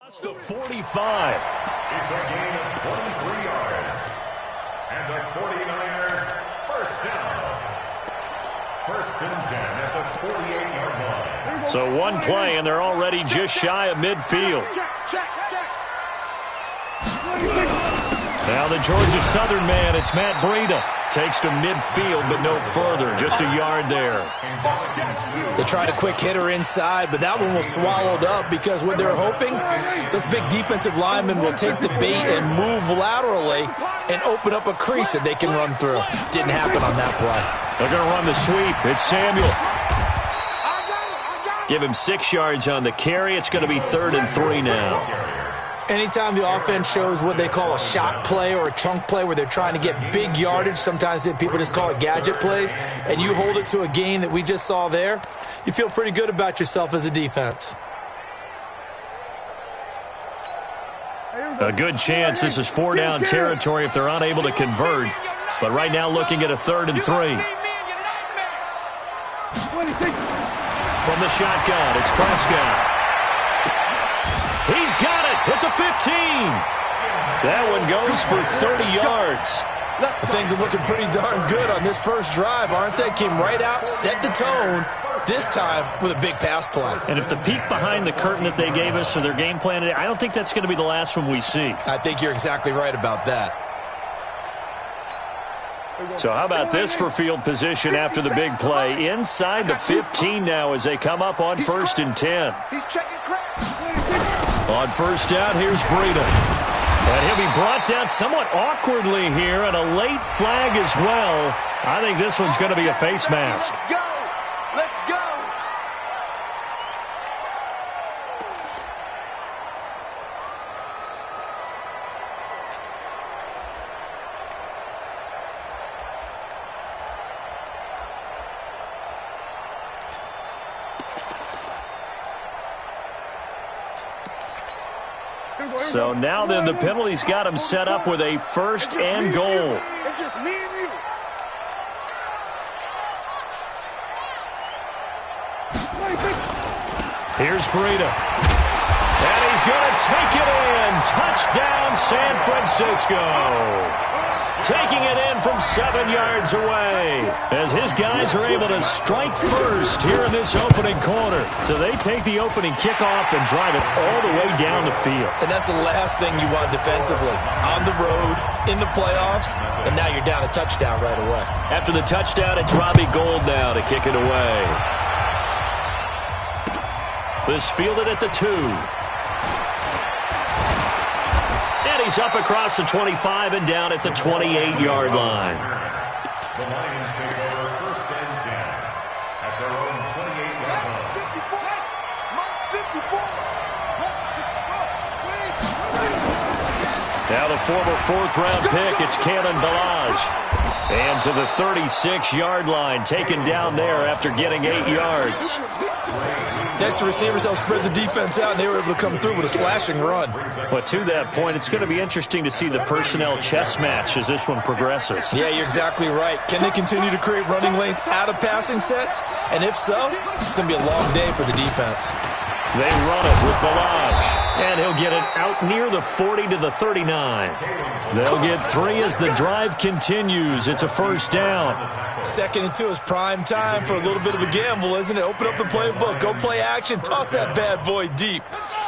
That's the 45. It's a gain of 23 yards. And the 49ers first down. First and 10 at the 48-yard line. So one play, and they're already just shy of midfield. Now the Georgia Southern man, it's Matt Breida. Takes to midfield, but no further. Just a yard there. They tried a quick hitter inside, but that one was swallowed up because what they're hoping, those big defensive linemen will take the bait and move laterally and open up a crease that they can run through. Didn't happen on that play. They're going to run the sweep. It's Samuel. Give him 6 yards on the carry. It's going to be 3rd and 3 now. Anytime the offense shows what they call a shot play or a chunk play where they're trying to get big yardage, sometimes people just call it gadget plays, and you hold it to a gain that we just saw there, you feel pretty good about yourself as a defense. A good chance this is 4-down territory if they're unable to convert. But right now looking at a 3rd and 3. From the shotgun, it's Prescott. He's got it at the 15. That one goes for 30 yards. Things are looking pretty darn good on this first drive, aren't they? Came right out, set the tone, this time with a big pass play. And if the peek behind the curtain that they gave us or their game plan today, I don't think that's going to be the last one we see. I think you're exactly right about that. So how about this for field position after the big play? Inside the 15 now as they come up on 1st and 10. He's checking crap. On first down, here's Breida. And he'll be brought down somewhat awkwardly here, and a late flag as well. I think this one's going to be a face mask. Let's go. Let's go. So now then the penalty's got him set up with a 1st and goal. It's just me and you. Here's Breida. And he's going to take it in. Touchdown, San Francisco. Taking it in from 7 yards away as his guys are able to strike first here in this opening quarter. So they take the opening kickoff and drive it all the way down the field. And that's the last thing you want defensively. On the road, in the playoffs, and now you're down a touchdown right away. After the touchdown, it's Robbie Gould now to kick it away. This fielded at the 2. And he's up across the 25 and down at the 28-yard line. The Lions take over 1st and 10 at their own 28-yard line. Now the former 4th-round pick, it's Kalen Ballage. And to the 36-yard line, taken down there after getting 8 yards. Next to receivers, they'll spread the defense out, and they were able to come through with a slashing run. Well, to that point, it's going to be interesting to see the personnel chess match as this one progresses. Yeah, you're exactly right. Can they continue to create running lanes out of passing sets? And if so, it's going to be a long day for the defense. They run it with Ballage. And he'll get it out near the 40 to the 39. They'll get 3 as the drive continues. It's a 1st down. 2nd and 2 is prime time for a little bit of a gamble, isn't it? Open up the playbook, go play action, toss that bad boy deep.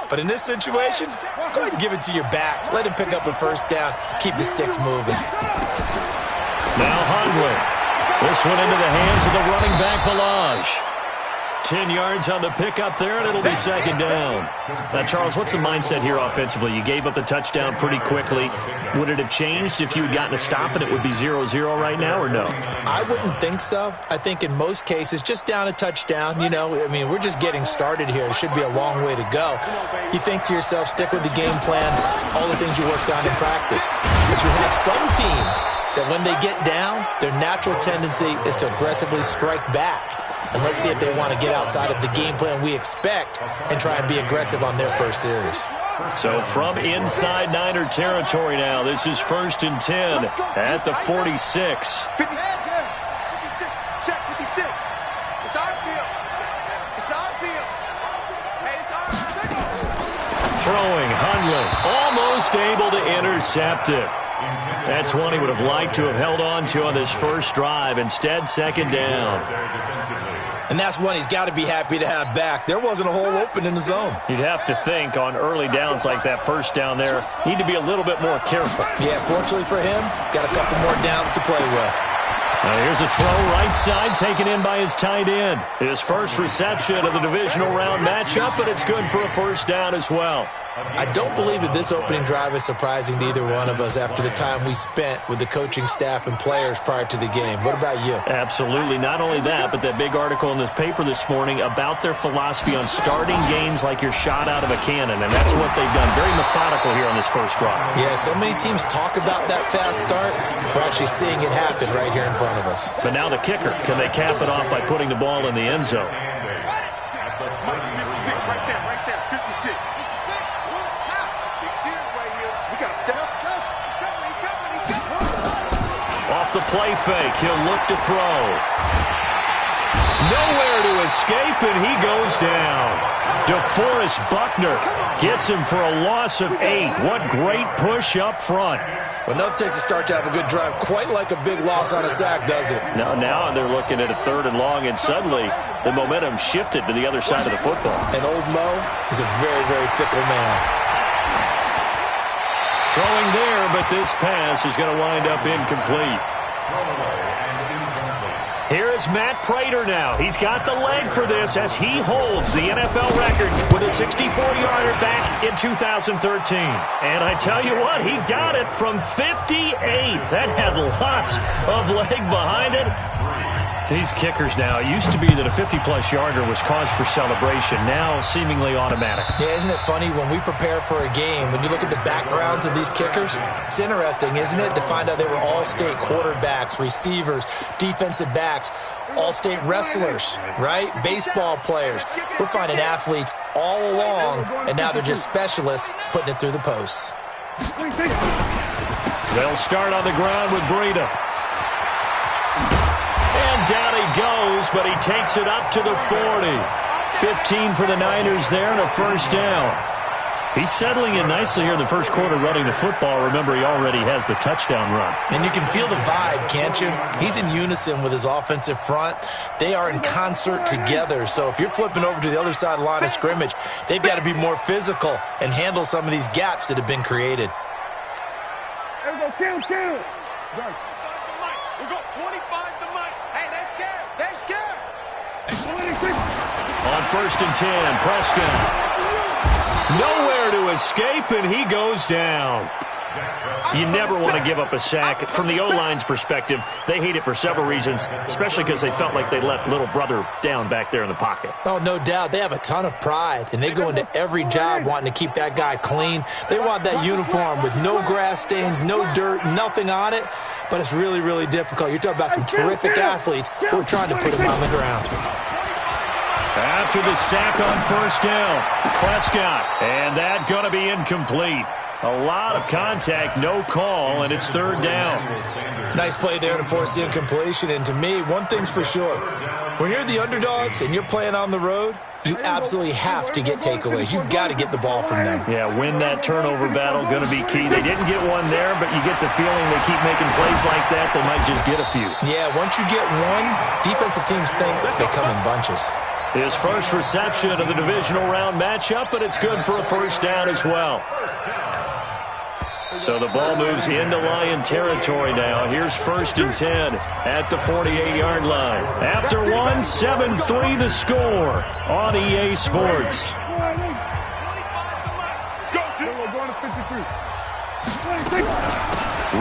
But in this situation, go ahead and give it to your back. Let him pick up a 1st down. Keep the sticks moving. Now Hundley. This one into the hands of the running back, Ballage. 10 yards on the pickup there, and it'll be 2nd down. Now, Charles, what's the mindset here offensively? You gave up the touchdown pretty quickly. Would it have changed if you had gotten a stop and it would be 0-0 right now, or no? I wouldn't think so. I think in most cases, just down a touchdown, you know, I mean, we're just getting started here. It should be a long way to go. You think to yourself, stick with the game plan, all the things you worked on in practice. But you have some teams that when they get down, their natural tendency is to aggressively strike back. And let's see if they want to get outside of the game plan we expect and try and be aggressive on their first series. So from inside Niner territory now, this is 1st and 10 at the 46. Check 56. It's our field. It's our field. Hey, it's our field. throwing. Hundley almost able to intercept it. That's one he would have liked to have held on to on this first drive. Instead, second down. And that's one he's got to be happy to have back. There wasn't a hole open in the zone. You'd have to think on early downs like that first down there, need to be a little bit more careful. Yeah, fortunately for him, got a couple more downs to play with. Here's a throw right side taken in by his tight end. His first reception of the divisional round matchup, but it's good for a first down as well. I don't believe that this opening drive is surprising to either one of us after the time we spent with the coaching staff and players prior to the game. What about you? Absolutely. Not only that, but that big article in the paper this morning about their philosophy on starting games like you're shot out of a cannon, and that's what they've done. Very methodical here on this first drive. Yeah, so many teams talk about that fast start. We're actually seeing it happen right here in front of us. But now the kicker. Can they cap it off by putting the ball in the end zone? Off the play fake, he'll look to throw. Nowhere to escape, and he goes down. DeForest Buckner gets him for a loss of 8. What great push up front. Well, nothing takes a start to have a good drive, quite like a big loss on a sack, does it? Now they're looking at a 3rd and long, and suddenly the momentum shifted to the other side of the football. And old Mo is a very, very fickle man. Throwing there, but this pass is going to wind up incomplete. Here is Matt Prater now. He's got the leg for this as he holds the NFL record with a 64-yarder back in 2013. And I tell you what, he got it from 58. That had lots of leg behind it. These kickers now, it used to be that a 50-plus yarder was cause for celebration. Now seemingly automatic. Yeah, isn't it funny when we prepare for a game, when you look at the backgrounds of these kickers, it's interesting, isn't it, to find out they were all-state quarterbacks, receivers, defensive backs, all-state wrestlers, right? Baseball players. We're finding athletes all along, and now they're just specialists putting it through the posts. They'll start on the ground with Breida. And down he goes, but he takes it up to the 40. 15 for the Niners there and a first down. He's settling in nicely here in the first quarter running the football. Remember, he already has the touchdown run. And you can feel the vibe, can't you? He's in unison with his offensive front. They are in concert together. So if you're flipping over to the other side of the line of scrimmage, they've got to be more physical and handle some of these gaps that have been created. There we go, kill. We got 25 to make. Hey, they're scared. They're scared. On 1st and 10, Prescott. Nowhere to escape, and he goes down. You never want to give up a sack. From the O-line's perspective, they hate it for several reasons, especially because they felt like they let little brother down back there in the pocket. Oh, no doubt. They have a ton of pride, and they go into every job wanting to keep that guy clean. They want that uniform with no grass stains, no dirt, nothing on it, but it's really, really difficult. You're talking about some terrific athletes who are trying to put him on the ground. After the sack on first down, Prescott, and that going to be incomplete. A lot of contact, no call, and it's 3rd down. Nice play there to force the incompletion, and to me, one thing's for sure. When you're the underdogs and you're playing on the road, you absolutely have to get takeaways. You've got to get the ball from them. Yeah, win that turnover battle, going to be key. They didn't get one there, but you get the feeling they keep making plays like that, they might just get a few. Yeah, once you get one, defensive teams think they come in bunches. His first reception of the divisional round matchup, but it's good for a first down as well. So the ball moves into Lion territory now. Here's 1st and 10 at the 48-yard line. After one, 7-3 the score on EA Sports.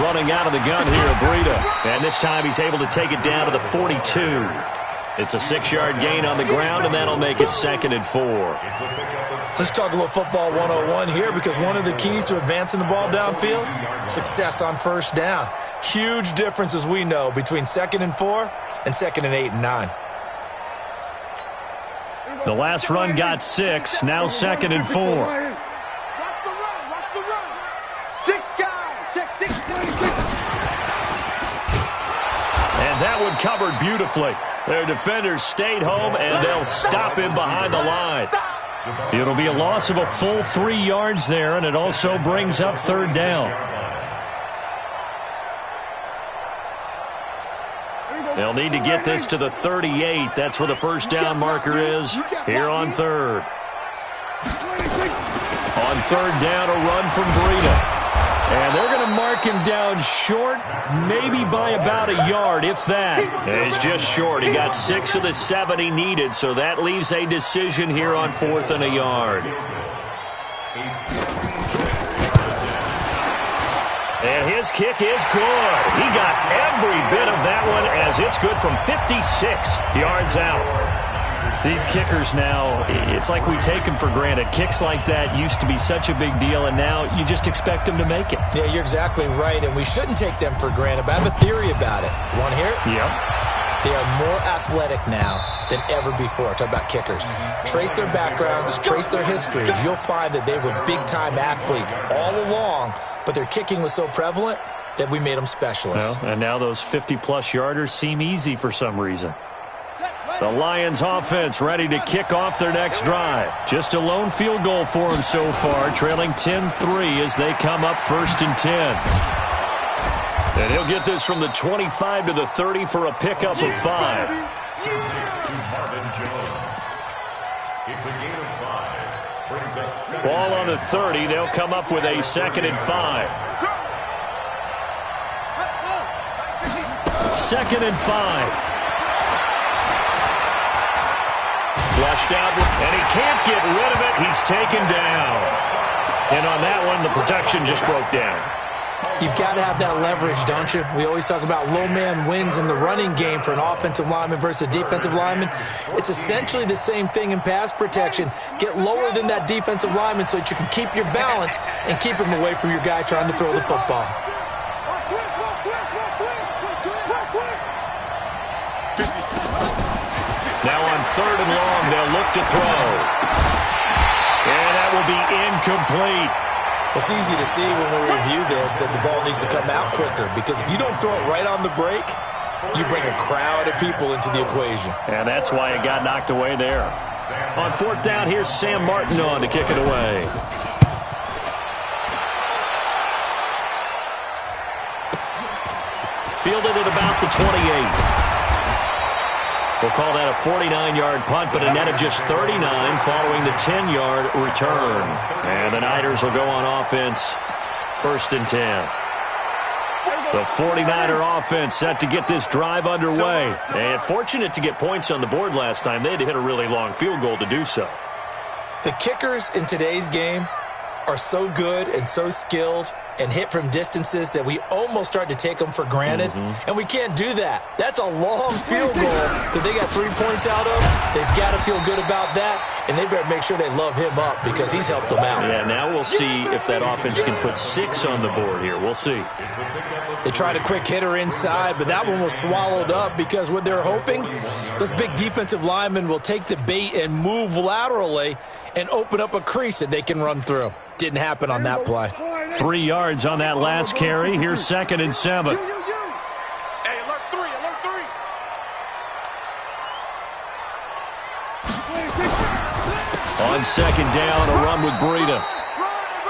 Running out of the gun here, Breida. And this time he's able to take it down to the 42. It's a 6-yard gain on the ground, and that'll make it 2nd and 4. Let's talk a little football 101 here, because one of the keys to advancing the ball downfield, success on first down. Huge difference, as we know, between 2nd and 4 and 2nd and 8 and 9. The last run got 6, now 2nd and 4. Watch the run. 6 guys. Check 6. And that one covered beautifully. Their defenders stayed home, and they'll stop him behind the line. It'll be a loss of a full 3 yards there, and it also brings up third down. They'll need to get this to the 38. That's where the first down marker is here on third. On third down, a run from Breida. And they're going to mark him down short, maybe by about a yard, if that. And he's just short. He got 6 of the 7 he needed, so that leaves a decision here on 4th and a yard. And his kick is good. He got every bit of that one as it's good from 56 yards out. These kickers now, it's like we take them for granted. Kicks like that used to be such a big deal, and now you just expect them to make it. Yeah, you're exactly right, and we shouldn't take them for granted, but I have a theory about it. You want to hear it? Yep. They are more athletic now than ever before. Talk about kickers. Trace their backgrounds, trace their histories. You'll find that they were big-time athletes all along, but their kicking was so prevalent that we made them specialists. Well, and now those 50-plus yarders seem easy for some reason. The Lions offense ready to kick off their next drive. Just a lone field goal for them so far, trailing 10-3 as they come up 1st and 10. And he'll get this from the 25 to the 30 for a pickup of 5. Ball on the 30. They'll come up with a 2nd and 5. 2nd and 5. Flushed out, and he can't get rid of it. He's taken down. And on that one, the protection just broke down. You've got to have that leverage, don't you? We always talk about low man wins in the running game for an offensive lineman versus a defensive lineman. It's essentially the same thing in pass protection. Get lower than that defensive lineman so that you can keep your balance and keep him away from your guy trying to throw the football. Now on 3rd and long, they'll look to throw. And that will be incomplete. It's easy to see when we review this that the ball needs to come out quicker, because if you don't throw it right on the break, you bring a crowd of people into the equation. And that's why it got knocked away there. On 4th down, here's Sam Martin on to kick it away. Fielded at about the 28. We'll call that a 49-yard punt, but a net of just 39 following the 10-yard return. And the Niners will go on offense, 1st and 10. The 49er offense set to get this drive underway. And fortunate to get points on the board last time. They had to hit a really long field goal to do so. The kickers in today's game are so good and so skilled and hit from distances that we almost start to take them for granted. And we can't do that. That's a long field goal that they got 3 points out of. They've got to feel good about that, and they better make sure they love him up because he's helped them out. Yeah, now we'll see if that offense can put 6 on the board here. We'll see. They tried a quick hitter inside, but that one was swallowed up because what they're hoping, those big defensive linemen will take the bait and move laterally and open up a crease that they can run through. Didn't happen on that play. 3 yards on that last carry. Here's 2nd and 7. Hey, alert 3, alert 3. On 2nd down, a run with Breida.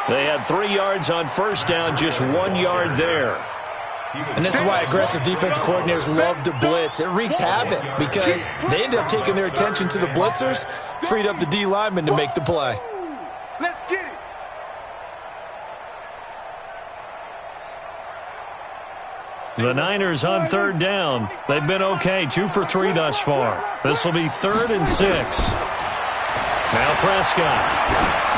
They had 3 yards on 1st down, just 1 yard there. And this is why aggressive defensive coordinators love to blitz. It wreaks havoc because they end up taking their attention to the blitzers, freed up the D lineman to make the play. Let's get it. The Niners on 3rd down. They've been okay, 2 for 3 thus far. This will be 3rd and 6. Now Prescott.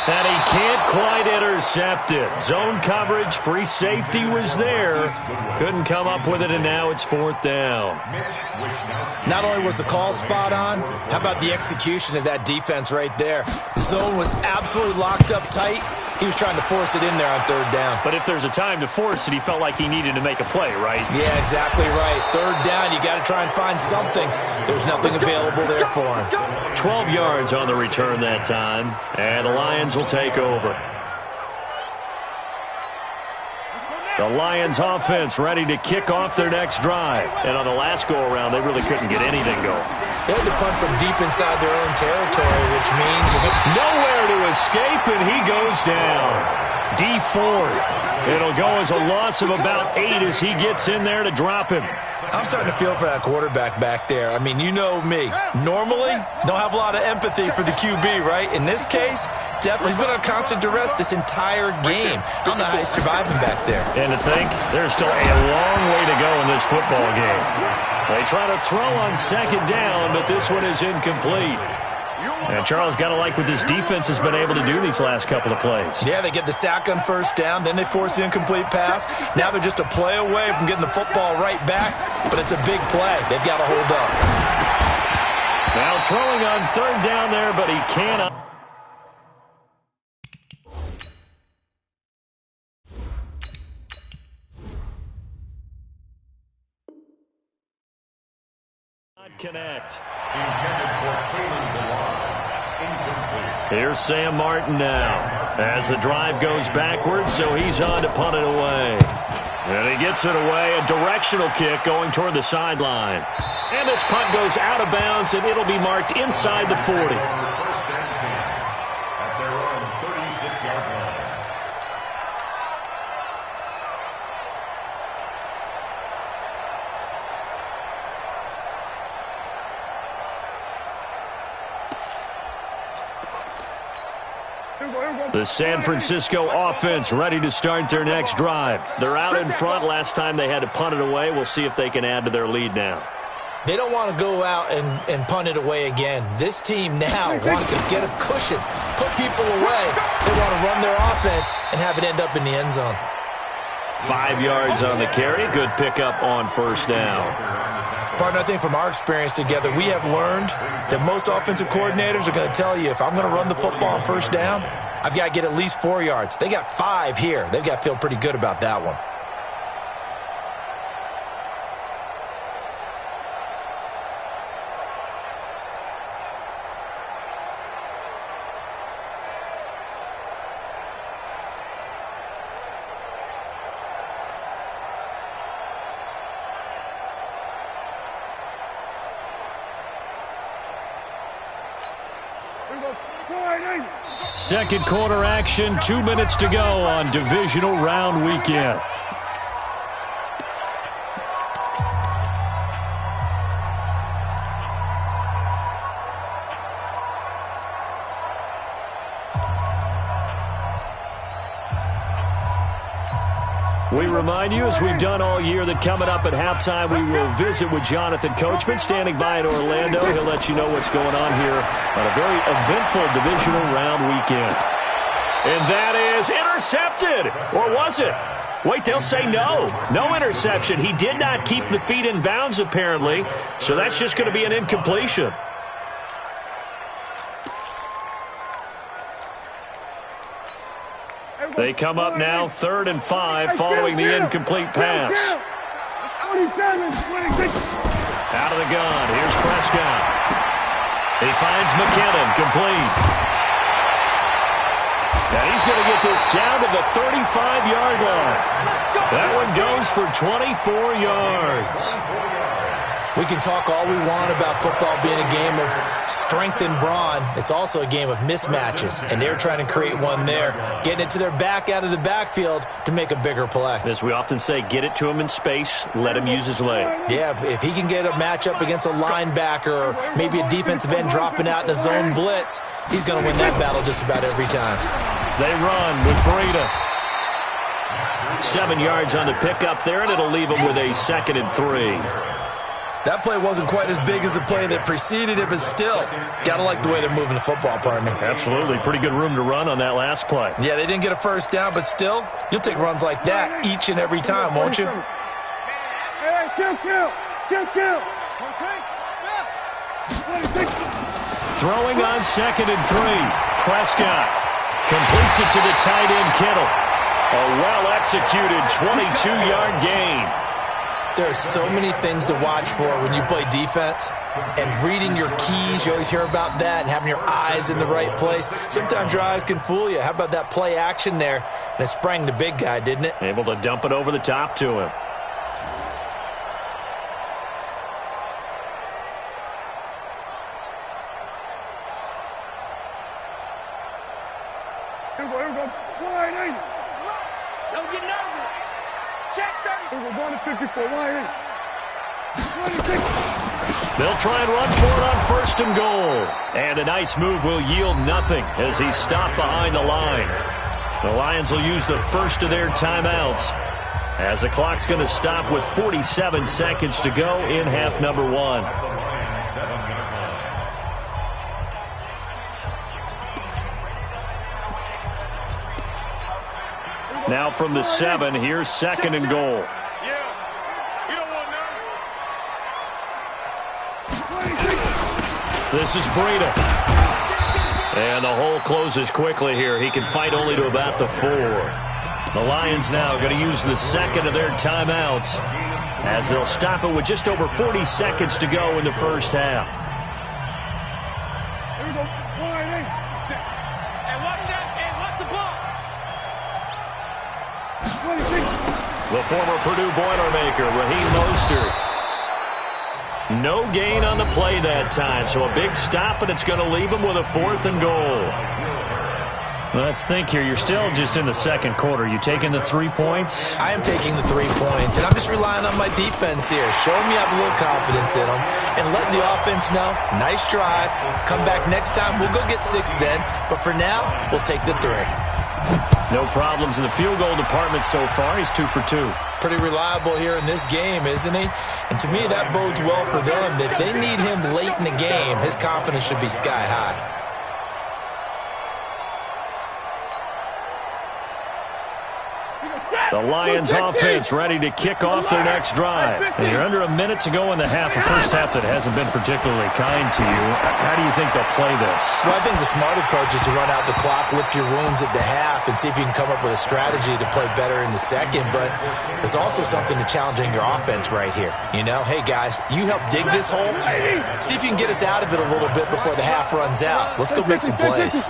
And he can't quite intercept it. Zone coverage, free safety was there. Couldn't come up with it, and now it's 4th down. Not only was the call spot on, how about the execution of that defense right there? The zone was absolutely locked up tight. He was trying to force it in there on 3rd down. But if there's a time to force it, he felt like he needed to make a play, right? Yeah, exactly right. 3rd down, you got to try and find something. There's nothing available there for him. 12 yards on the return that time, and the Lions will take over. The Lions offense ready to kick off their next drive. And on the last go-around, they really couldn't get anything going. They had to punt from deep inside their own territory, which means nowhere to escape, and he goes down. D Ford. It'll go as a loss of about 8 as he gets in there to drop him. I'm starting to feel for that quarterback back there. I mean, you know me. Normally, don't have a lot of empathy for the QB, right? In this case, definitely he's been on constant duress this entire game. I don't know how he's surviving back there. And to think, there's still a long way to go in this football game. They try to throw on second down, but this one is incomplete. And Charles got to like what this defense has been able to do these last couple of plays. Yeah, they get the sack on first down, then they force the incomplete pass. Now they're just a play away from getting the football right back, but it's a big play. They've got to hold up. Now throwing on third down there, but he cannot. Connect. Here's Sam Martin now as the drive goes backwards, so he's on to punt it away. And he gets it away, a directional kick going toward the sideline. And this punt goes out of bounds, and it'll be marked inside the 40. At their own 36-yard line. The San Francisco offense ready to start their next drive. They're out in front. Last time they had to punt it away. We'll see if they can add to their lead now. They don't want to go out and punt it away again. This team now wants to get a cushion, put people away. They want to run their offense and have it end up in the end zone. 5 yards on the carry. Good pickup on first down. Partner, I think from our experience together, we have learned that most offensive coordinators are going to tell you, if I'm going to run the football on first down, I've got to get at least 4 yards. They got 5 here. They've got to feel pretty good about that one. Second quarter action, 2 minutes to go on divisional round weekend. We remind you, as we've done all year, that coming up at halftime, we will visit with Jonathan Coachman, standing by in Orlando. He'll let you know what's going on here on a very eventful divisional round weekend. And that is intercepted. Or was it? Wait, they'll say no. No interception. He did not keep the feet in bounds, apparently, so that's just going to be an incompletion. They come up now 3rd and 5 following the incomplete pass. Out of the gun. Here's Prescott. He finds McKinnon, complete. And he's going to get this down to the 35-yard line. That one goes for 24 yards. We can talk all we want about football being a game of strength and brawn. It's also a game of mismatches, and they're trying to create one there, getting it to their back out of the backfield to make a bigger play. As we often say, get it to him in space, let him use his leg. Yeah, if he can get a matchup against a linebacker or maybe a defensive end dropping out in a zone blitz, he's going to win that battle just about every time. They run with Breida. 7 yards on the pickup there, and it'll leave him with a 2nd and 3. That play wasn't quite as big as the play that preceded it, but still, got to like the way they're moving the football, partner. Absolutely. Pretty good room to run on that last play. Yeah, they didn't get a first down, but still, you'll take runs like that each and every time, won't you? Hey, kill. Throwing on 2nd and 3. Prescott completes it to the tight end, Kittle. A well-executed 22-yard gain. There are so many things to watch for when you play defense, and reading your keys, you always hear about that, and having your eyes in the right place. Sometimes your eyes can fool you. How about that play action there? And it sprang the big guy, didn't it? Able to dump it over the top to him. They'll try and run for it on 1st and goal. And a nice move will yield nothing as he's stopped behind the line. The Lions will use the first of their timeouts as the clock's going to stop with 47 seconds to go in half number 1. Now from the 7, here's 2nd and goal. This is Breida. And the hole closes quickly here. He can fight only to about the 4. The Lions now going to use the 2nd of their timeouts as they'll stop it with just over 40 seconds to go in the first half. The former Purdue Boilermaker, Raheem Mostert. No gain on the play that time, so a big stop, and it's going to leave him with a 4th and goal. Let's think here. You're still just in the 2nd quarter. You taking the 3 points? I am taking the 3 points, and I'm just relying on my defense here. Show me I have a little confidence in them, and letting the offense know, nice drive. Come back next time. We'll go get 6 then, but for now, we'll take the 3. No problems in the field goal department so far. He's 2 for 2. Pretty reliable here in this game, isn't he? And to me, that bodes well for them. If they need him late in the game, his confidence should be sky high. The Lions offense ready to kick off their next drive. And you're under a minute to go in the half. A first half that hasn't been particularly kind to you. How do you think they'll play this? Well, I think the smart approach is to run out the clock, lick your wounds at the half, and see if you can come up with a strategy to play better in the second. But there's also something to challenging your offense right here. You know, hey, guys, you help dig this hole. See if you can get us out of it a little bit before the half runs out. Let's go make some plays.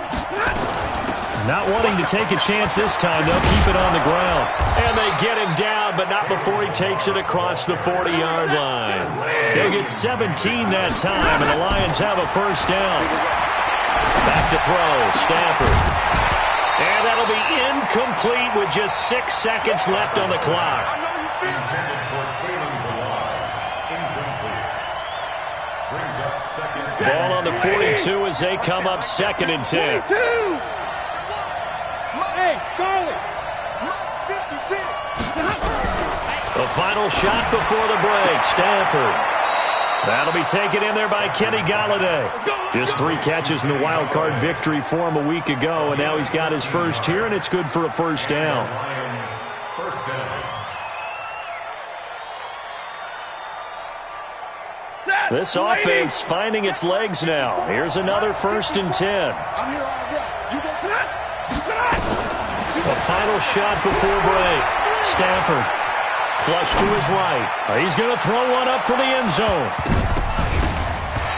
Not wanting to take a chance this time, they'll keep it on the ground. And they get him down, but not before he takes it across the 40-yard line. They'll get 17 that time, and the Lions have a first down. Back to throw, Stafford. And that'll be incomplete with just 6 seconds left on the clock. Ball on the 42 as they come up 2nd and 10. Hey, Charlie. The final shot before the break, Stafford. That'll be taken in there by Kenny Golladay. Just 3 catches in the wild card victory for him a week ago, and now he's got his first here, and it's good for a first down. This offense finding its legs now. Here's another 1st and 10. I'm here all day. You go tonight. The final shot before break. Stafford. Flush to his right. He's going to throw one up for the end zone.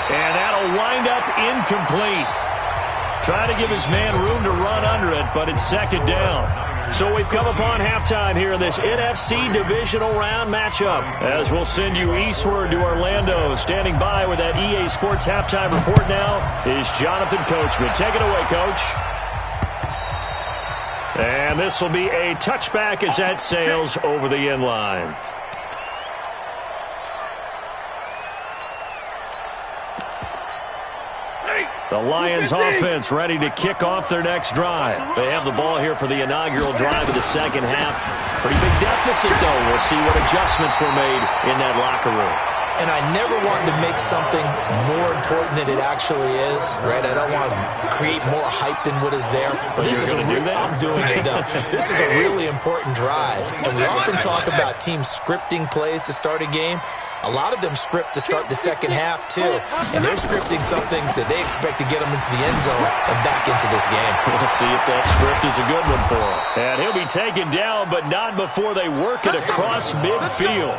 And that'll wind up incomplete. Trying to give his man room to run under it, but it's 2nd down. So we've come upon halftime here in this NFC Divisional Round matchup. As we'll send you eastward to Orlando. Standing by with that EA Sports Halftime Report now is Jonathan Coachman. Take it away, Coach. And this will be a touchback as that sails over the end line. The Lions offense ready to kick off their next drive. They have the ball here for the inaugural drive of the second half. Pretty big deficit, though. We'll see what adjustments were made in that locker room. And I never want to make something more important than it actually is, right? I don't want to create more hype than what is there. But this is I'm doing it, though. This is a really important drive. And we often talk about teams scripting plays to start a game. A lot of them script to start the second half, too. And they're scripting something that they expect to get them into the end zone and back into this game. We'll see if that script is a good one for him. And he'll be taken down, but not before they work it across midfield.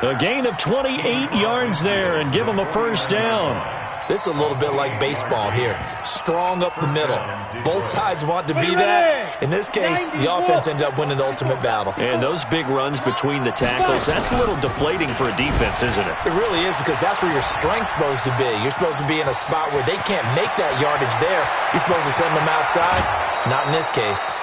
A gain of 28 yards there and give him a first down. This is a little bit like baseball here. Strong up the middle. Both sides want to be that. In this case, the offense ended up winning the ultimate battle. And those big runs between the tackles, that's a little deflating for a defense, isn't it? It really is, because that's where your strength's supposed to be. You're supposed to be in a spot where they can't make that yardage there. You're supposed to send them outside. Not in this case.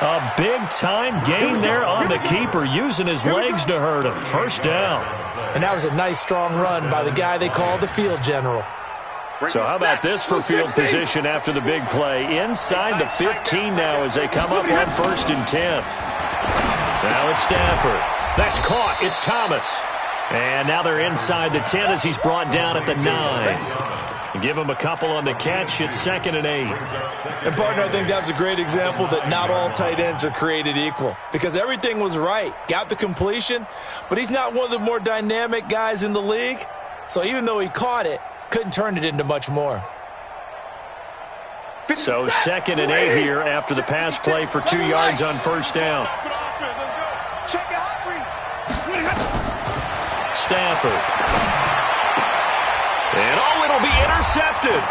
A big-time gain there on the keeper, using his legs to hurt him. First down. And that was a nice, strong run by the guy they call the field general. So how about this for field position after the big play? Inside the 15 now as they come up on 1st and 10. Now it's Stafford. That's caught. It's Thomas. And now they're inside the 10 as he's brought down at the 9. Give him a couple on the catch. It's 2nd and 8. And, partner, I think that's a great example that not all tight ends are created equal. Because everything was right. Got the completion, but he's not one of the more dynamic guys in the league. So even though he caught it, couldn't turn it into much more. So 2nd and 8 here after the pass play for 2 yards on 1st down. Stafford. And it'll be intercepted.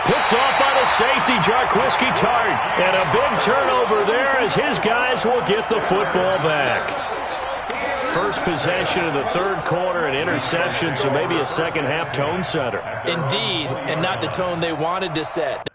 Picked off by the safety, Jarquiski Tartt. And a big turnover there as his guys will get the football back. First possession of the 3rd quarter, an interception, so maybe a second-half tone setter. Indeed, and not the tone they wanted to set.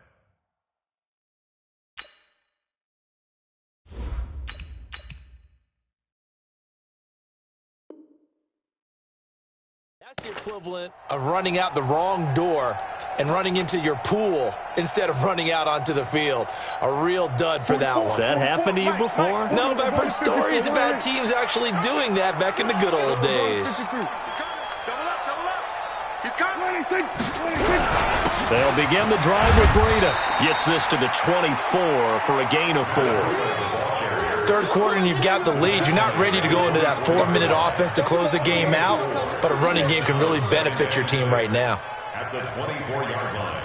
That's the equivalent of running out the wrong door and running into your pool instead of running out onto the field. A real dud for that one. Has that happened to you before? No, but I've heard stories about teams actually doing that back in the good old days. They'll begin the drive with Breida. Gets this to the 24 for a gain of 4. 3rd quarter and you've got the lead. You're not ready to go into that 4-minute offense to close the game out, but a running game can really benefit your team right now. At the 24-yard line.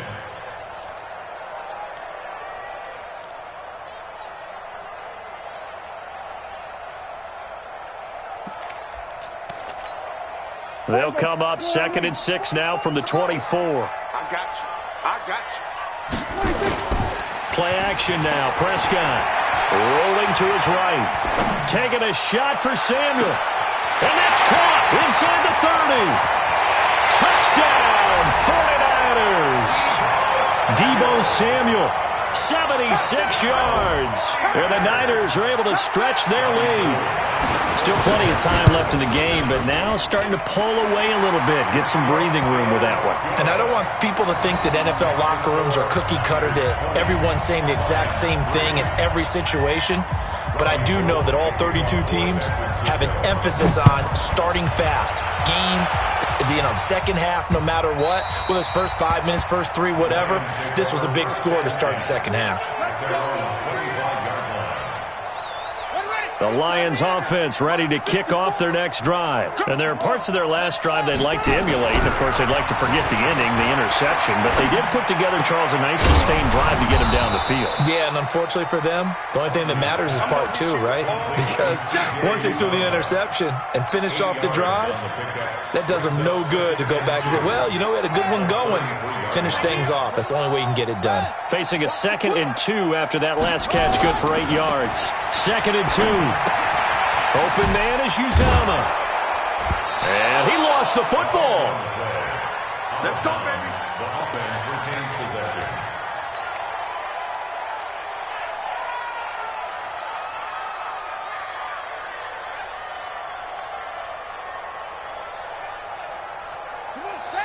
They'll come up 2nd and 6 now from the 24. I got you. Play action now. Prescott rolling to his right. Taking a shot for Samuel. And that's caught inside the 30. Touchdown, 49ers. Deebo Samuel, 76 yards. And the Niners are able to stretch their lead. Still plenty of time left in the game, but now starting to pull away a little bit. Get some breathing room with that one. And I don't want people to think that NFL locker rooms are cookie cutter, that everyone's saying the exact same thing in every situation. But I do know that all 32 teams have an emphasis on starting fast. Game, second half, no matter what. Whether it's first 5 minutes, first 3, whatever. This was a big score to start the second half. The Lions offense ready to kick off their next drive. And there are parts of their last drive they'd like to emulate. And, of course, they'd like to forget the ending, the interception. But they did put together, Charles, a nice sustained drive to get him down the field. Yeah, and unfortunately for them, the only thing that matters is part 2, right? Because once they threw the interception and finished off the drive, that does them no good to go back and say, well, we had a good one going. Finish things off. That's the only way you can get it done. Facing a 2nd and 2 after that last catch, good for 8 yards. 2nd and 2. Open man is Uzomah. And he lost the football. Let's go, baby. The offense retains possession.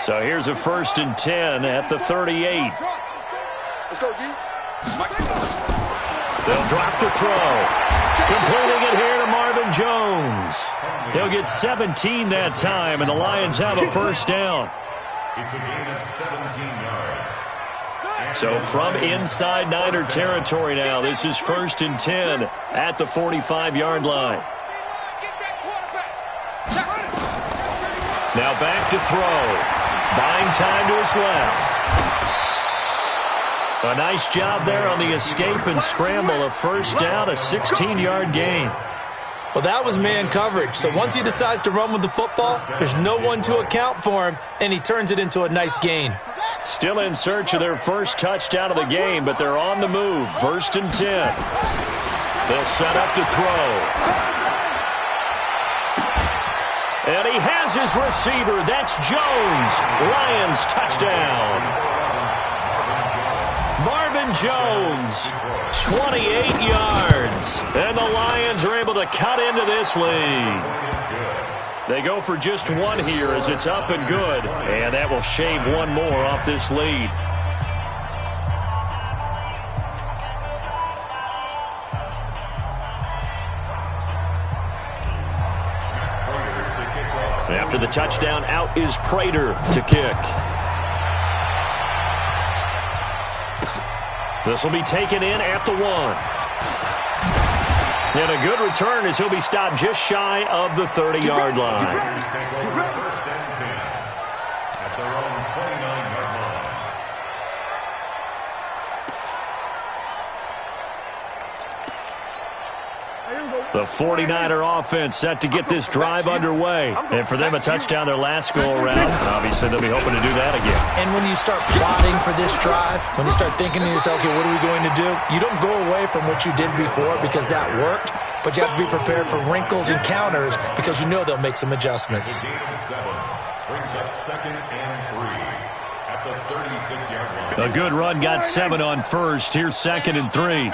So here's a 1st and 10 at the 38. Let's go, D. They'll drop the throw. Completing it here to Marvin Jones. He'll get 17 that time, and the Lions have a 1st down. It's a gain of 17 yards. So from inside Niner territory now, this is 1st and 10 at the 45-yard line. Now back to throw. Buying time to his left. A nice job there on the escape and scramble. A 1st down, a 16-yard gain. Well, that was man coverage. So once he decides to run with the football, there's no one to account for him, and he turns it into a nice gain. Still in search of their first touchdown of the game, but they're on the move. 1st and 10. They'll set up to throw. And he has his receiver. That's Jones. Lions touchdown. Marvin Jones, 28 yards. And the Lions are able to cut into this lead. They go for just one here as it's up and good. And that will shave one more off this lead. After the touchdown, out is Prater to kick. This will be taken in at the 1. And a good return as he'll be stopped just shy of the 30-yard line. First and 10 at their own 29-yard line. The 49er offense set to get this drive underway. And for them, a touchdown their last go-around. Obviously, they'll be hoping to do that again. And when you start plotting for this drive, when you start thinking to yourself, okay, what are we going to do? You don't go away from what you did before because that worked, but you have to be prepared for wrinkles and counters because you know they'll make some adjustments. Gain of 7 brings up 2nd and 3 at the 36-yard line. A good run got 7 on first. Here's 2nd and 3.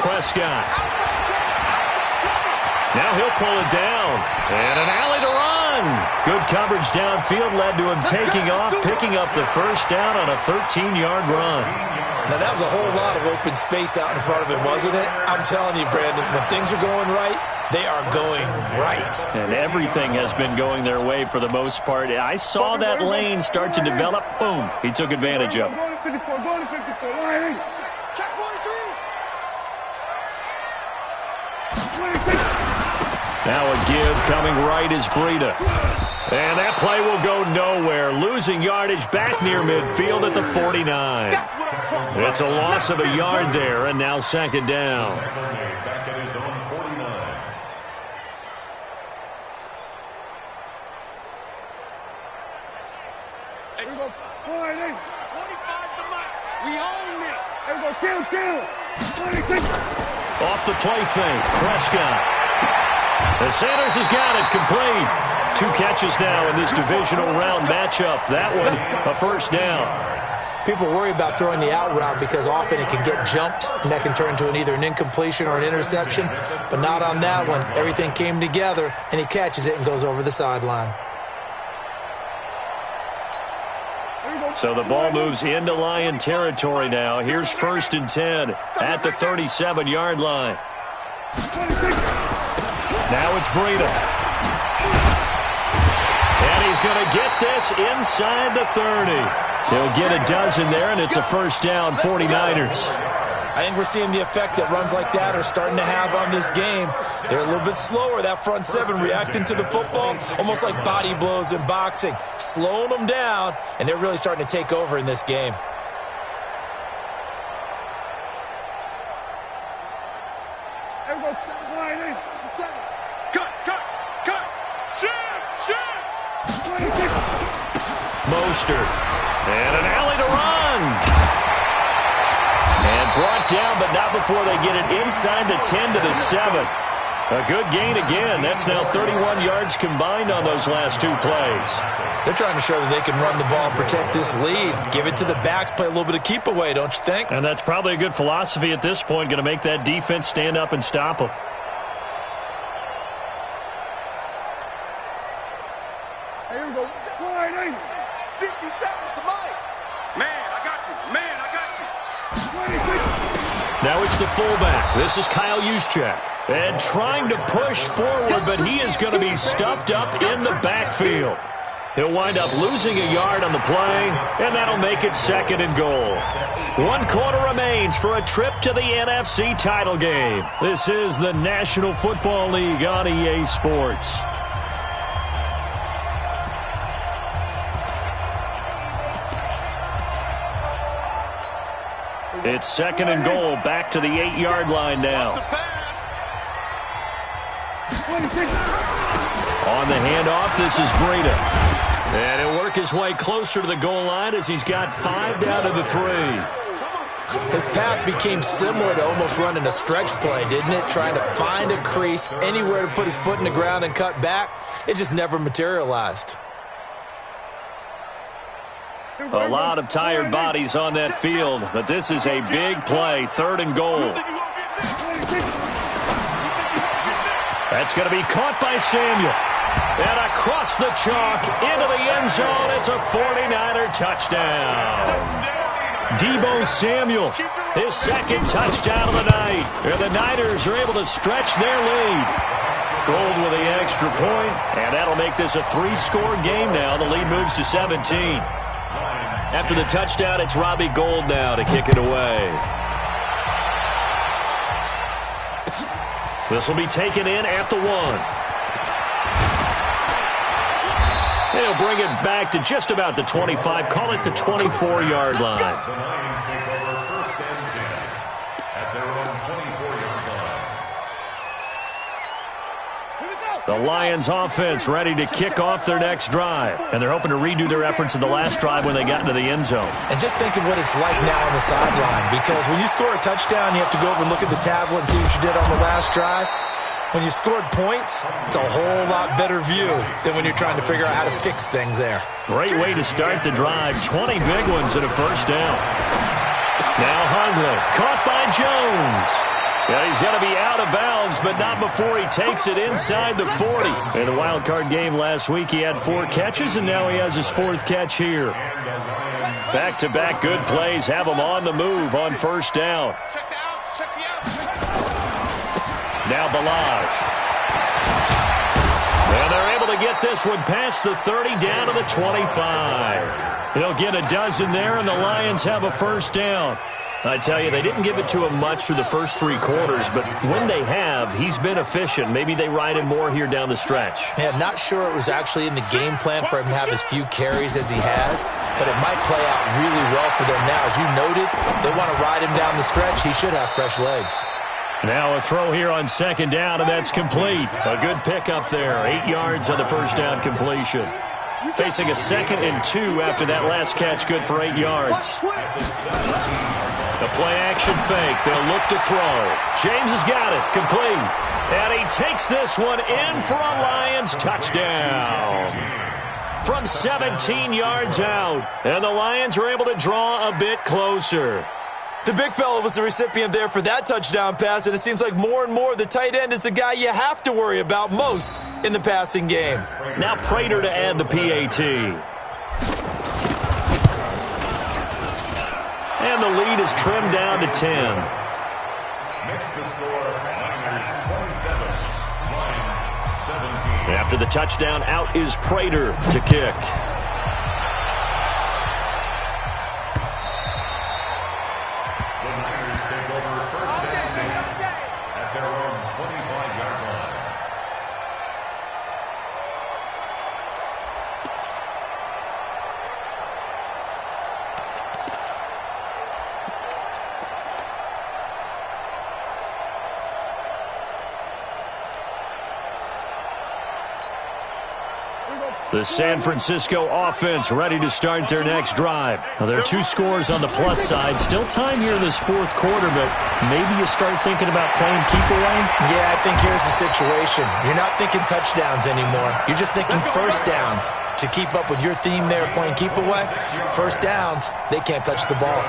Prescott. Now he'll pull it down. And an alley to run. Good coverage downfield led to him taking off, picking up the first down on a 13-yard run. Now, that was a whole lot of open space out in front of him, wasn't it? I'm telling you, Brandon, when things are going right, they are going right. And everything has been going their way for the most part. I saw that lane start to develop. Boom. He took advantage of it. Now a give coming right is Breida. And that play will go nowhere. Losing yardage back near midfield at the 49. It's a loss of a yard there, and now 2nd down. Back at his own 49. There we go. 25 to Mike. We own it. There we go. Kill. 26. Off the play fake, Prescott. And Sanders has got it complete. 2 catches now in this divisional round matchup. That one, a first down. People worry about throwing the out route because often it can get jumped, and that can turn into either an incompletion or an interception, but not on that one. Everything came together, and he catches it and goes over the sideline. So the ball moves into Lion territory now. Here's 1st and 10 at the 37-yard line. Now it's Breida. And he's going to get this inside the 30. He'll get a dozen there, and it's a first down, 49ers. I think we're seeing the effect that runs like that are starting to have on this game. They're a little bit slower, that front 7, reacting to the football, almost like body blows in boxing, slowing them down, and they're really starting to take over in this game. Mostert. And an alley to run. And brought down, but not before they get it inside the 10 to the 7. A good gain again. That's now 31 yards combined on those last 2 plays. They're trying to show that they can run the ball and protect this lead. Give it to the backs, play a little bit of keep away, don't you think? And that's probably a good philosophy at this point. Going to make that defense stand up and stop them. Here we go. 57 to Mike. Man, I got you. Man, I got you. Now it's the fullback. This is Kyle Juszczyk. And trying to push forward, but he is going to be stuffed up in the backfield. He'll wind up losing a yard on the play, and that'll make it 2nd and goal. 1 quarter remains for a trip to the NFC title game. This is the National Football League on EA Sports. It's 2nd and goal, back to the 8-yard line now. On the handoff, this is Breida. And he'll work his way closer to the goal line as he's got 5 down to the 3. His path became similar to almost running a stretch play, didn't it? Trying to find a crease, anywhere to put his foot in the ground and cut back. It just never materialized. A lot of tired bodies on that field, but this is a big play, 3rd and goal. That's going to be caught by Samuel. And across the chalk, into the end zone, it's a 49er touchdown. Deebo Samuel, his 2nd touchdown of the night. And the Niners are able to stretch their lead. Gold with the extra point, and that'll make this a 3-score game now. The lead moves to 17. After the touchdown, it's Robbie Gould now to kick it away. This will be taken in at the 1. They'll bring it back to just about the 25. Call it the 24-yard line. The Lions take over 1st and 10 at their own 24-yard line. The Lions offense ready to kick off their next drive. And they're hoping to redo their efforts in the last drive when they got into the end zone. And just think of what it's like now on the sideline, because when you score a touchdown, you have to go over and look at the tablet and see what you did on the last drive. When you scored points, it's a whole lot better view than when you're trying to figure out how to fix things there. Great way to start the drive. 20 big ones and a 1st down. Now Hundley, caught by Jones. Yeah, he's going to be out of bounds, but not before he takes it inside the 40. In the wild card game last week, he had 4 catches, and now he has his 4th catch here. Back-to-back good plays have him on the move on 1st down. Now Balaj. And they're able to get this one past the 30 down to the 25. They'll get a dozen there, and the Lions have a 1st down. I tell you, they didn't give it to him much through the first 3 quarters, but when they have, he's been efficient. Maybe they ride him more here down the stretch. Yeah, not sure it was actually in the game plan for him to have as few carries as he has, but it might play out really well for them now. As you noted, if they want to ride him down the stretch, he should have fresh legs. Now a throw here on 2nd down, and that's complete. A good pickup there. 8 yards on the 1st down completion. Facing a 2nd and 2 after that last catch, good for 8 yards. The play-action fake. They'll look to throw. James has got it. Complete. And he takes this one in for a Lions touchdown. From 17 yards out. And the Lions are able to draw a bit closer. The big fella was the recipient there for that touchdown pass, and it seems like more and more the tight end is the guy you have to worry about most in the passing game. Now Prater to add the PAT. And the lead is trimmed down to 10. Next to score, Niners 27, Lions 17. After the touchdown, out is Prater to kick. The Niners take over 1st and 10 at their own 25-yard line. The San Francisco offense ready to start their next drive. Now, there are 2 scores on the plus side. Still time here in this 4th quarter, but maybe you start thinking about playing keep away? Yeah, I think here's the situation. You're not thinking touchdowns anymore. You're just thinking 1st downs. To keep up with your theme there, playing keep away, 1st downs, they can't touch the ball.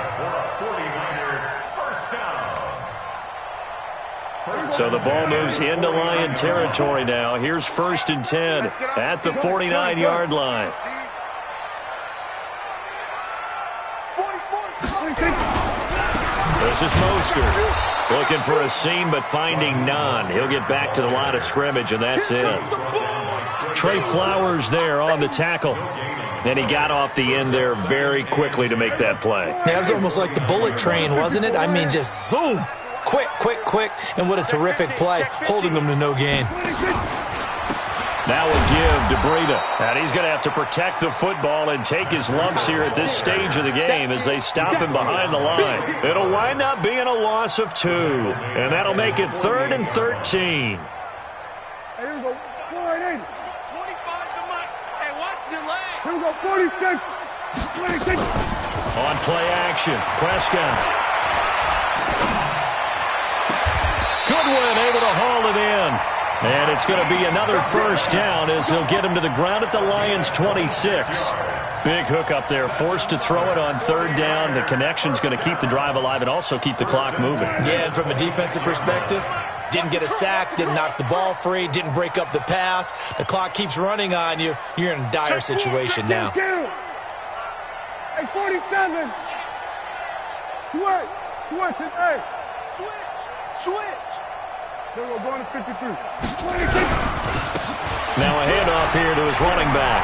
So the ball moves into Lion territory now. Here's 1st and 10 at the 49-yard line. This is Mostert. Looking for a seam, but finding none. He'll get back to the line of scrimmage, and that's it. Trey Flowers there on the tackle. And he got off the end there very quickly to make that play. Yeah, it was almost like the bullet train, wasn't it? I mean, just zoom. Quick, quick, quick. And what a terrific play, holding them to no gain. Now a give to Breida. And he's going to have to protect the football and take his lumps here at this stage of the game as they stop him behind the line. It'll wind up being a loss of 2. And that'll make it 3rd and 13. Hey, here we go. 480. 25 to Mike. Hey, watch your leg. Here we go. 46. 26. On play action, Prescott. Goodwin able to haul it in. And it's going to be another 1st down as he'll get him to the ground at the Lions' 26. Big hook up there, forced to throw it on third down. The connection's going to keep the drive alive and also keep the clock moving. Yeah, and from a defensive perspective, didn't get a sack, didn't knock the ball free, didn't break up the pass. The clock keeps running on you. You're in a dire situation now. Hey, 47. Switch it, hey. Switch. There we go, going to 53. Now a handoff here to his running back.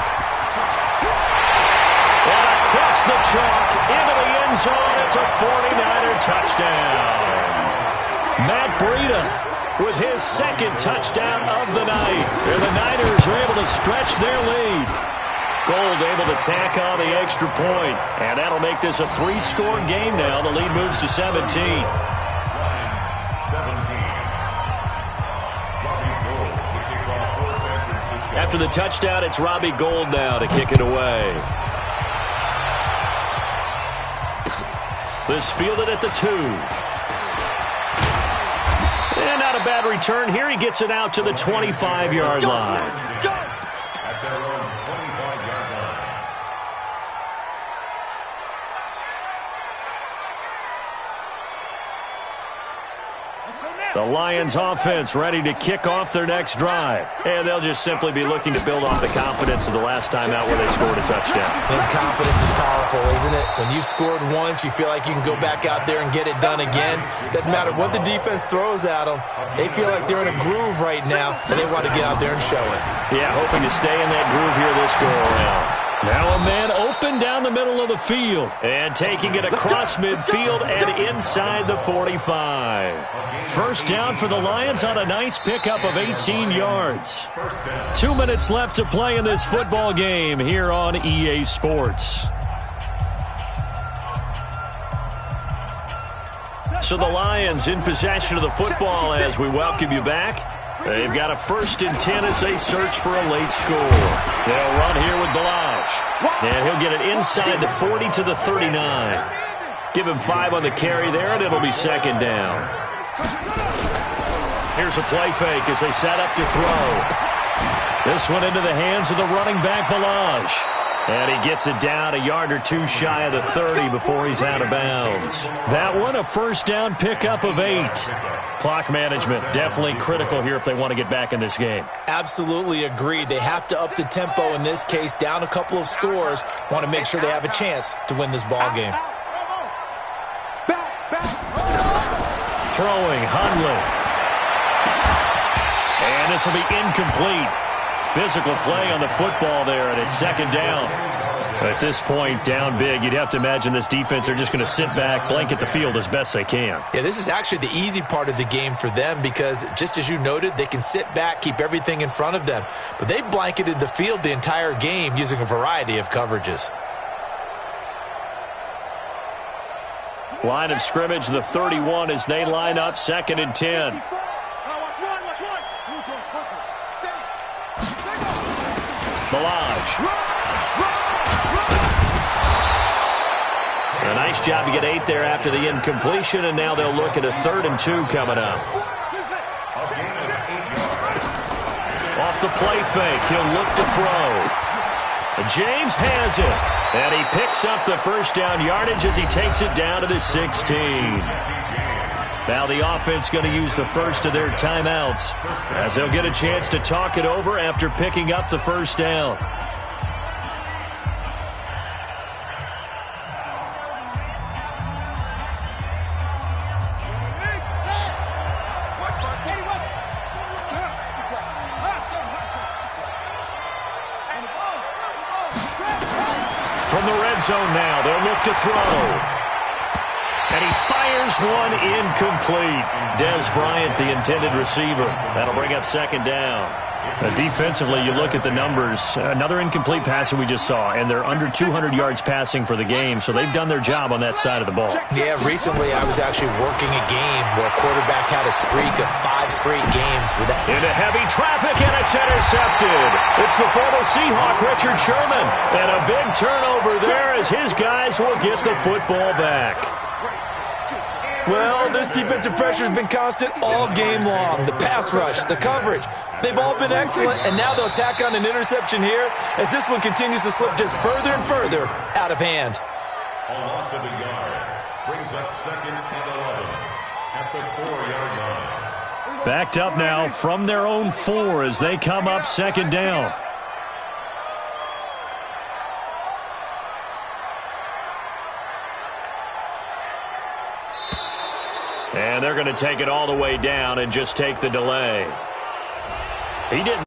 And across the chalk, into the end zone, it's a 49er touchdown. Matt Breida with his second touchdown of the night. And the Niners are able to stretch their lead. Gold able to tack on the extra point. And that'll make this a 3-score game now. The lead moves to 17. After the touchdown, it's Robbie Gould now to kick it away. This fielded at the 2. And not a bad return here. He gets it out to the 25-yard line. At their own 25-yard line. The Lions offense ready to kick off their next drive. And they'll just simply be looking to build off the confidence of the last time out where they scored a touchdown. And confidence is powerful, isn't it? When you've scored once, you feel like you can go back out there and get it done again. Doesn't matter what the defense throws at them. They feel like they're in a groove right now, and they want to get out there and show it. Yeah, hoping to stay in that groove here this go-around. Now a man open down the middle of the field. And taking it across midfield and inside the 45. First down for the Lions on a nice pickup of 18 yards. 2 minutes left to play in this football game here on EA Sports. So the Lions in possession of the football as we welcome you back. They've got a 1st and 10 as they search for a late score. They'll run here with Balaj. And he'll get it inside the 40 to the 39. Give him 5 on the carry there, and it'll be 2nd down. Here's a play fake as they set up to throw. This one into the hands of the running back, Balaj. And he gets it down a yard or 2 shy of the 30 before he's out of bounds. That one, a 1st down pickup of 8. Clock management definitely critical here if they want to get back in this game. Absolutely agreed. They have to up the tempo in this case, down a couple of scores. Want to make sure they have a chance to win this ball game. Throwing, Hundley. And this will be incomplete. Physical play on the football there, and it's 2nd down. At this point, down big, you'd have to imagine this defense, they're just going to sit back, blanket the field as best they can. Yeah, this is actually the easy part of the game for them because, just as you noted, they can sit back, keep everything in front of them. But they've blanketed the field the entire game using a variety of coverages. Line of scrimmage, the 31 as they line up 2nd and 10. Balaj. A nice job to get 8 there after the incompletion, and now they'll look at a 3rd and 2 coming up. Off the play fake, he'll look to throw. James has it, and he picks up the 1st down yardage as he takes it down to the 16. Now the offense going to use the first of their timeouts as they'll get a chance to talk it over after picking up the 1st down. From the red zone now, they'll look to throw. And he fires one incomplete. Dez Bryant, the intended receiver. That'll bring up 2nd down. Defensively, you look at the numbers. Another incomplete pass that we just saw, and they're under 200 yards passing for the game, so they've done their job on that side of the ball. Yeah, recently I was actually working a game where a quarterback had a streak of 5 straight games. Into heavy traffic, and it's intercepted. It's the former Seahawk, Richard Sherman. And a big turnover there as his guys will get the football back. Well, this defensive pressure has been constant all game long. The pass rush, the coverage, they've all been excellent, and now they'll tack on an interception here as this one continues to slip just further and further out of hand. A loss of a yard brings up 2nd and 11 at the 4-yard line. Backed up now from their own 4 as they come up 2nd down. And they're going to take it all the way down and just take the delay. He didn't.